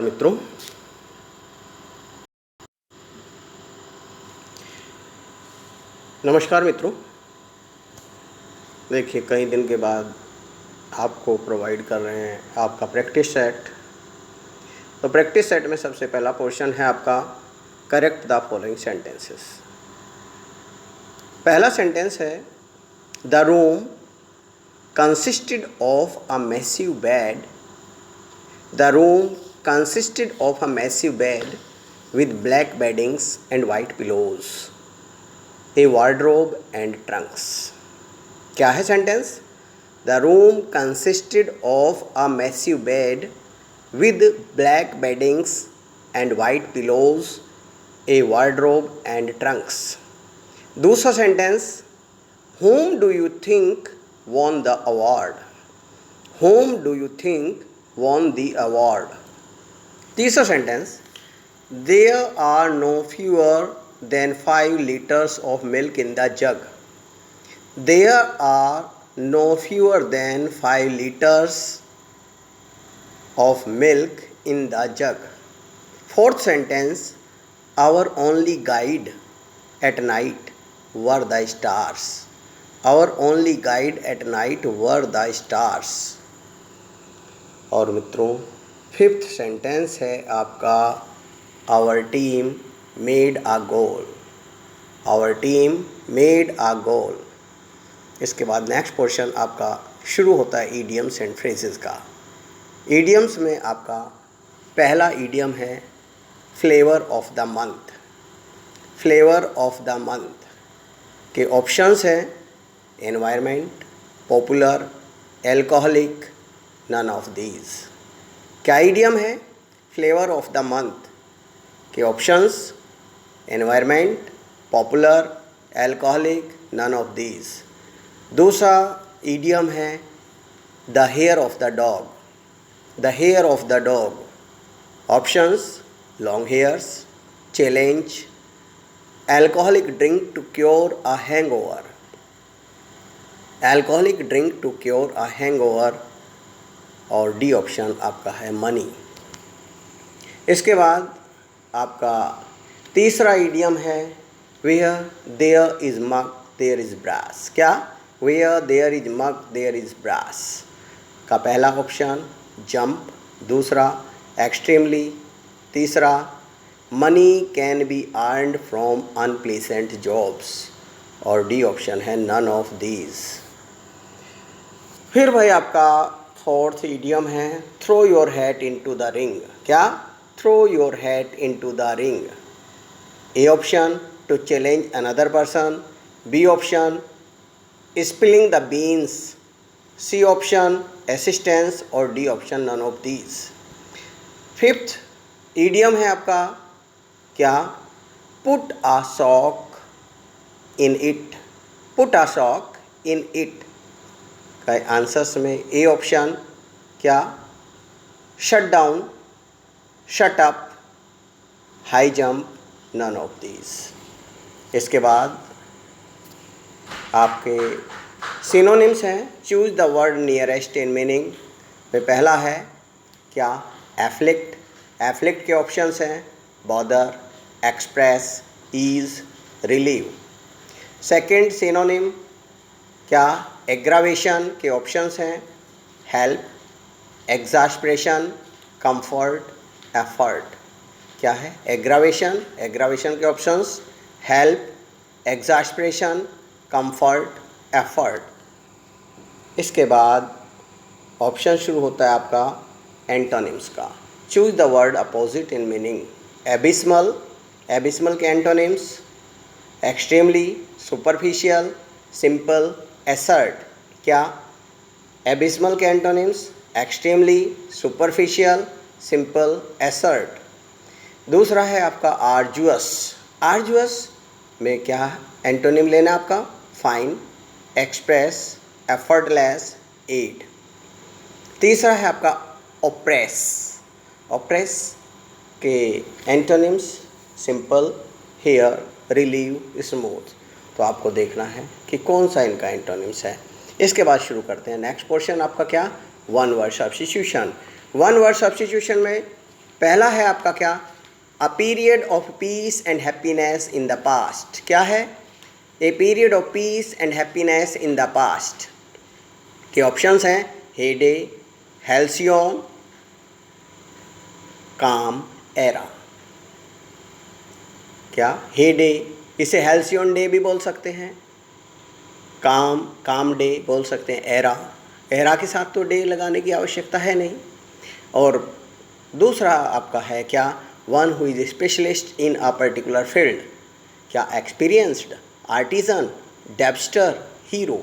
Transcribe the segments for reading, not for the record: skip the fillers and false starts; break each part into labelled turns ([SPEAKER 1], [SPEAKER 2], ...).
[SPEAKER 1] मित्रों, नमस्कार मित्रों। देखिए, कई दिन के बाद आपको प्रोवाइड कर रहे हैं आपका प्रैक्टिस सेट। तो प्रैक्टिस सेट में सबसे पहला पोर्शन है आपका करेक्ट द फॉलोइंग सेंटेंसेस। पहला सेंटेंस है the room consisted of a massive bed. The room consisted of a massive bed with black beddings and white pillows, a wardrobe and trunks. क्या है sentence? The room consisted of a massive bed with black beddings and white pillows, a wardrobe and trunks. दूसरा sentence, whom do you think won the award? Whom do you think won the award? तीसरा sentence, there are no fewer than 5 liters of milk in the jug. There are no fewer than 5 liters of milk in the jug. Fourth sentence, our only guide at night were the stars. Our only guide at night were the stars. और मित्रों, fifth sentence है आपका our team made a goal. Our team made a goal. इसके बाद next portion आपका शुरू होता है ईडियम्स एंड फ्रेजेस का। ईडियम्स में आपका पहला ईडियम है flavour of the month. Flavour of the month के ऑप्शंस हैं environment, popular, alcoholic, none of these. क्या ईडियम है फ्लेवर ऑफ द मंथ के options environment, popular, alcoholic, none of these. दूसरा ईडियम है the hair of the dog. The hair of the dog options long hairs, challenge, alcoholic drink to cure a hangover. Alcoholic drink to cure a hangover. और D option आपका है money. इसके बाद आपका तीसरा idiom है where there is muck there is brass. क्या? Where there is muck there is brass का पहला ऑप्शन जंप, दूसरा एक्सट्रीमली, तीसरा money can be earned from unpleasant jobs. और डी ऑप्शन है नन ऑफ दीज। फिर भाई आपका फोर्थ ईडियम है throw your hat into the ring. क्या? Throw your hat into the ring. A option to challenge another person, B option spilling the beans, C option assistance और D option none of these. Fifth idiom है आपका क्या? Put a sock in it. Put a sock in it का answers में A option क्या? Shut down, shut up, high jump, none of these. इसके बाद आपके सिनोनिम्स हैं choose the word nearest in meaning में पहला है क्या? एफ्लिक्ट। एफ्लिक्ट के ऑप्शंस हैं bother, express, ease, relieve. Second synonym क्या? एग्रावेशन के ऑप्शंस हैं हेल्प, एग्जास्परेशन, कंफर्ट, एफर्ट। क्या है? एग्रावेशन। एग्रावेशन के options help, exasperation, comfort, effort. इसके बाद ऑप्शन शुरू होता है आपका एंटोनिम्स का। Choose the word opposite in meaning. Abysmal. Abysmal के antonyms extremely, superficial, simple, assert. क्या? एबिस्मल के antonyms extremely, superficial, simple, assert. दूसरा है आपका आर्जुअस। आर्जुअस में क्या एंटोनिम लेना आपका? Fine, express, effortless, aid. तीसरा है आपका ओप्रेस। ओप्रेस के antonyms simple, hair, relieve, smooth. तो आपको देखना है कि कौन सा इनका एंटोनिम्स है। इसके बाद शुरू करते हैं नेक्स्ट पोर्शन आपका क्या? One word substitution. One word substitution में पहला है आपका क्या, a period of peace and happiness in the past. क्या है, a period of peace and happiness in the past के ऑप्शंस हैं हेडे, हेल्सियन, काम एरा। क्या, हेडे, इसे हेल्सियन डे भी बोल सकते हैं, काम डे बोल सकते हैं, एरा के साथ तो डे लगाने की आवश्यकता है नहीं। और दूसरा आपका है क्या, one who is specialist in a particular field. क्या, एक्सपीरियंस्ड, आर्टिजन, डेब्स्टर, हीरो।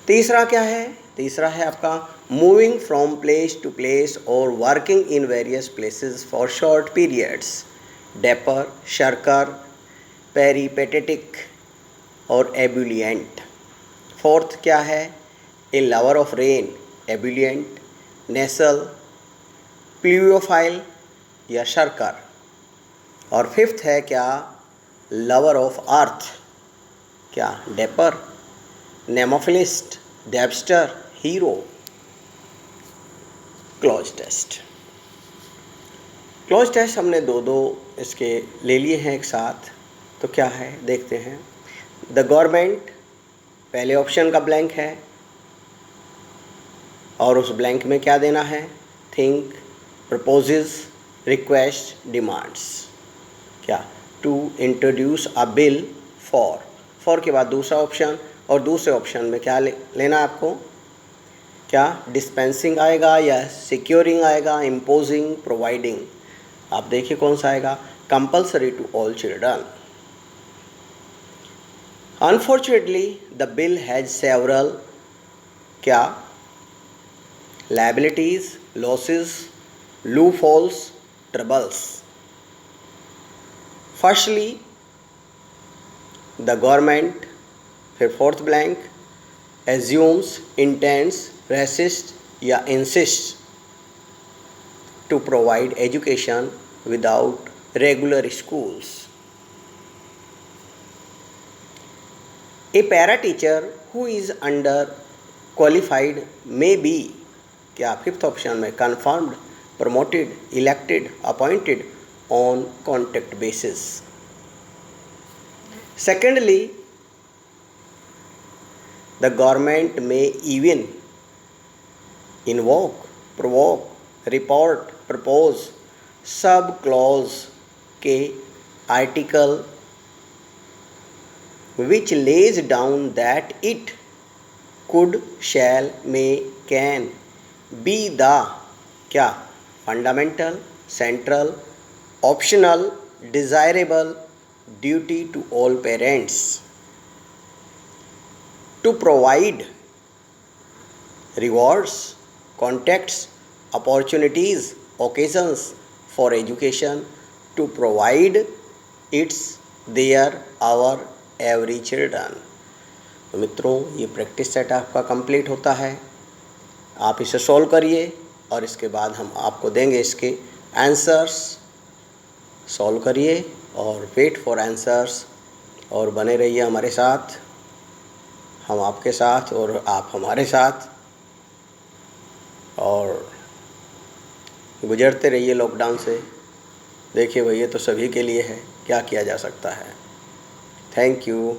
[SPEAKER 1] तीसरा क्या है, तीसरा है आपका moving from place to place और working in various places for short periods, dapper, shirker, peripatetic और एबुलिएंट। फोर्थ क्या है, a lover of rain, ebullient, nasal, pluviophile या शर्कर। और फिफ्थ है क्या, लवर ऑफ अर्थ। क्या, dapper, nemophilist, dabster, hero. Cloze test, cloze test हमने दो इसके ले लिए हैं एक साथ। तो क्या है देखते हैं। द गवर्नमेंट, पहले ऑप्शन का ब्लैंक है और उस ब्लैंक में क्या देना है, थिंक, प्रपोजेस, रिक्वेस्ट, डिमांड्स। क्या, to introduce a bill for के बाद दूसरा ऑप्शन, और दूसरे ऑप्शन में क्या लेना आपको, क्या डिस्पेंसिंग आएगा या सिक्योरिंग आएगा, इम्पोजिंग, प्रोवाइडिंग। आप देखिए कौन सा आएगा, compulsory to all children. Unfortunately the bill has several क्या, liabilities, losses, loopholes, troubles. Firstly, the government, फिर fourth blank, assumes, intends, resists या insists to provide education without regular schools. A para teacher who is under qualified may be क्या fifth option में confirmed, promoted, elected, appointed on contract basis. Secondly, the government may even invoke, provoke, report, propose sub clause के article which lays down that it could, shall, may, can be the क्या fundamental, central, optional, desirable duty to all parents to provide rewards, contacts, opportunities, occasions for education, to provide its, their, our, every children. तो मित्रों ये practice set आपका complete होता है। आप इसे solve करिए और इसके बाद हम आपको देंगे इसके आंसर्स। सॉल्व करिए और वेट फॉर आंसर्स और बने रहिए हमारे साथ, हम आपके साथ और आप हमारे साथ, और गुजरते रहिए लॉकडाउन से। देखिए भैया तो सभी के लिए है, क्या किया जा सकता है। Thank you.